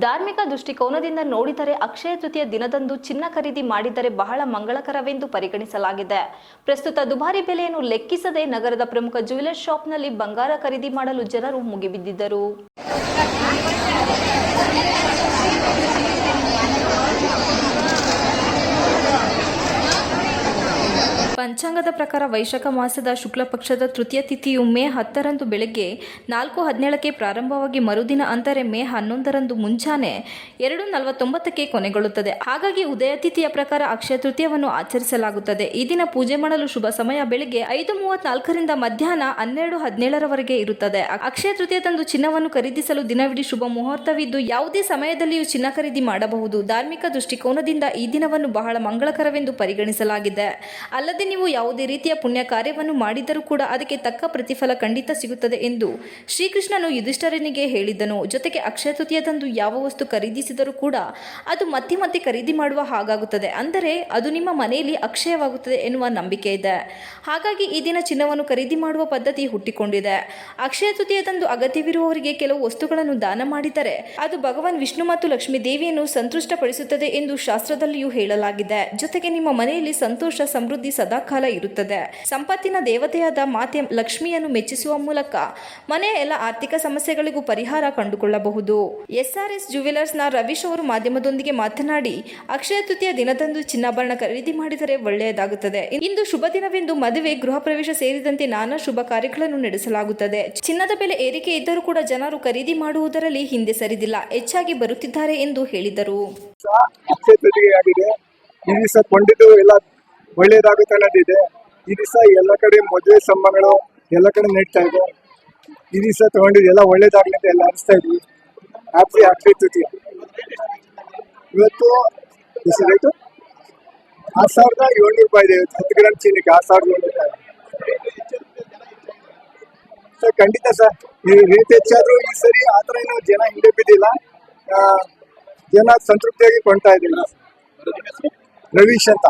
ಧಾರ್ಮಿಕ ದೃಷ್ಟಿಕೋನದಿಂದ ನೋಡಿದರೆ ಅಕ್ಷಯ ತೃತೀಯ ದಿನದಂದು ಚಿನ್ನ ಖರೀದಿ ಮಾಡಿದರೆ ಬಹಳ ಮಂಗಳಕರವೆಂದು ಪರಿಗಣಿಸಲಾಗಿದೆ. ಪ್ರಸ್ತುತ ದುಬಾರಿ ಬೆಲೆಯನ್ನು ಲೆಕ್ಕಿಸದೆ ನಗರದ ಪ್ರಮುಖ ಜ್ಯುವೆಲರ್ಸ್ ಶಾಪ್ನಲ್ಲಿ ಬಂಗಾರ ಖರೀದಿ ಮಾಡಲು ಜನರು ಮುಗಿಬಿದ್ದಿದ್ದರು. ಪಂಚಾಂಗದ ಪ್ರಕಾರ ವೈಶಾಖ ಮಾಸದ ಶುಕ್ಲ ಪಕ್ಷದ ತೃತೀಯ ತಿಥಿಯು ಮೇ 10ರಂದು ಬೆಳಗ್ಗೆ 4:17ಕ್ಕೆ ಪ್ರಾರಂಭವಾಗಿ ಮರುದಿನ ಅಂದರೆ ಮೇ 11ರಂದು ಮುಂಜಾನೆ 2:49ಕ್ಕೆ ಕೊನೆಗೊಳ್ಳುತ್ತದೆ. ಹಾಗಾಗಿ ಉದಯ ತಿಥಿಯ ಪ್ರಕಾರ ಅಕ್ಷಯ ತೃತೀಯವನ್ನು ಆಚರಿಸಲಾಗುತ್ತದೆ. ಈ ದಿನ ಪೂಜೆ ಮಾಡಲು ಶುಭ ಸಮಯ ಬೆಳಗ್ಗೆ 5:34ರಿಂದ ಮಧ್ಯಾಹ್ನ 12:17ರವರೆಗೆ ಇರುತ್ತದೆ. ಅಕ್ಷಯ ತೃತೀಯದಂದು ಚಿನ್ನವನ್ನು ಖರೀದಿಸಲು ದಿನವಿಡೀ ಶುಭ ಮುಹೂರ್ತವಿದ್ದು ಯಾವುದೇ ಸಮಯದಲ್ಲಿಯೂ ಚಿನ್ನ ಖರೀದಿ ಮಾಡಬಹುದು. ಧಾರ್ಮಿಕ ದೃಷ್ಟಿಕೋನದಿಂದ ಈ ದಿನವನ್ನು ಬಹಳ ಮಂಗಳಕರವೆಂದು ಪರಿಗಣಿಸಲಾಗಿದೆ. ಅಲ್ಲದೆ ನೀವು ಯಾವುದೇ ರೀತಿಯ ಪುಣ್ಯ ಕಾರ್ಯವನ್ನು ಮಾಡಿದರೂ ಕೂಡ ಅದಕ್ಕೆ ತಕ್ಕ ಪ್ರತಿಫಲ ಖಂಡಿತ ಸಿಗುತ್ತದೆ ಎಂದು ಶ್ರೀಕೃಷ್ಣನು ಯುಧಿಷ್ಠಿರನಿಗೆ ಹೇಳಿದ್ದನು. ಜೊತೆಗೆ ಅಕ್ಷಯ ತೃತೀಯದಂದು ಯಾವ ವಸ್ತು ಖರೀದಿಸಿದರೂ ಕೂಡ ಅದು ಮತ್ತೆ ಮತ್ತೆ ಖರೀದಿ ಮಾಡುವ ಹಾಗಾಗುತ್ತದೆ. ಅಂದರೆ ಅದು ನಿಮ್ಮ ಮನೆಯಲ್ಲಿ ಅಕ್ಷಯವಾಗುತ್ತದೆ ಎನ್ನುವ ನಂಬಿಕೆ ಇದೆ. ಹಾಗಾಗಿ ಈ ದಿನ ಚಿನ್ನವನ್ನು ಖರೀದಿ ಮಾಡುವ ಪದ್ಧತಿ ಹುಟ್ಟಿಕೊಂಡಿದೆ. ಅಕ್ಷಯ ತೃತೀಯದಂದು ಅಗತ್ಯವಿರುವವರಿಗೆ ಕೆಲವು ವಸ್ತುಗಳನ್ನು ದಾನ ಮಾಡಿದರೆ ಅದು ಭಗವಾನ್ ವಿಷ್ಣು ಮತ್ತು ಲಕ್ಷ್ಮೀ ದೇವಿಯನ್ನು ಸಂತುಷ್ಟಪಡಿಸುತ್ತದೆ ಎಂದು ಶಾಸ್ತ್ರದಲ್ಲಿಯೂ ಹೇಳಲಾಗಿದೆ. ಜೊತೆಗೆ ನಿಮ್ಮ ಮನೆಯಲ್ಲಿ ಸಂತೋಷ ಸಮೃದ್ಧಿ ಸದಾಕಾಲ ಇರುತ್ತದೆ. ಸಂಪತ್ತಿನ ದೇವತೆಯಾದ ಮಾತೆ ಲಕ್ಷ್ಮಿಯನ್ನು ಮೆಚ್ಚಿಸುವ ಮೂಲಕ ಮನೆಯ ಎಲ್ಲ ಆರ್ಥಿಕ ಸಮಸ್ಯೆಗಳಿಗೂ ಪರಿಹಾರ ಕಂಡುಕೊಳ್ಳಬಹುದು. SRS ಜ್ಯುವೆಲರ್ಸ್ನ ರವೀಶ್ ಅವರು ಮಾಧ್ಯಮದೊಂದಿಗೆ ಮಾತನಾಡಿ, ಅಕ್ಷಯ ತೃತೀಯ ದಿನದಂದು ಚಿನ್ನಾಭರಣ ಖರೀದಿ ಮಾಡಿದರೆ ಒಳ್ಳೆಯದಾಗುತ್ತದೆ. ಇಂದು ಶುಭ ದಿನವೆಂದು ಮದುವೆ, ಗೃಹ ಪ್ರವೇಶ ಸೇರಿದಂತೆ ನಾನಾ ಶುಭ ಕಾರ್ಯಗಳನ್ನು ನಡೆಸಲಾಗುತ್ತದೆ. ಚಿನ್ನದ ಬೆಲೆ ಏರಿಕೆ ಇದ್ದರೂ ಕೂಡ ಜನರು ಖರೀದಿ ಮಾಡುವುದರಲ್ಲಿ ಹಿಂದೆ ಸರಿದಿಲ್ಲ, ಹೆಚ್ಚಾಗಿ ಬರುತ್ತಿದ್ದಾರೆ ಎಂದು ಹೇಳಿದರು. ಒಳ್ಳೇದಾಗುತ್ತೆ ಅನ್ನೋದಿದೆ. ಈ ದಿವಸ ಎಲ್ಲ ಕಡೆ ಮದುವೆ ಸಂಭ್ರಮಗಳು ಎಲ್ಲ ಕಡೆ ನಡೀತಾ ಇದೆ. ಈ ದಿವಸ ತಗೊಂಡಿದ್ದು ಎಲ್ಲ ಒಳ್ಳೇದಾಗ್ಲಿ ಅಂತ ಎಲ್ಲ ಅನಿಸ್ತಾ ಇದ್ವಿ. ಹ್ಯಾಪಿ ಅಕ್ಷಯ ತೃತೀಯ. ಇವತ್ತು ರೇಟು 6,700 ರೂಪಾಯಿ ಇದೆ. 10 ಗ್ರಾಮ್ ಚೀನಿಗೆ 6,700 ರೂಪಾಯಿ. ಸರ್ ಖಂಡಿತ ಸರ್, ಈ ರೇಟ್ ಹೆಚ್ಚಾದ್ರೂ ಈ ಸರಿ ಆ ಥರ ಏನೋ ಜನ ಹಿಂದೆ ಬಿದ್ದಿಲ್ಲ. ಜನ ಸಂತೃಪ್ತಿಯಾಗಿ ಕೊಂಡ್ತಾ ಇದ್ದೀವಿ. ರವೀಶ್ ಅಂತ.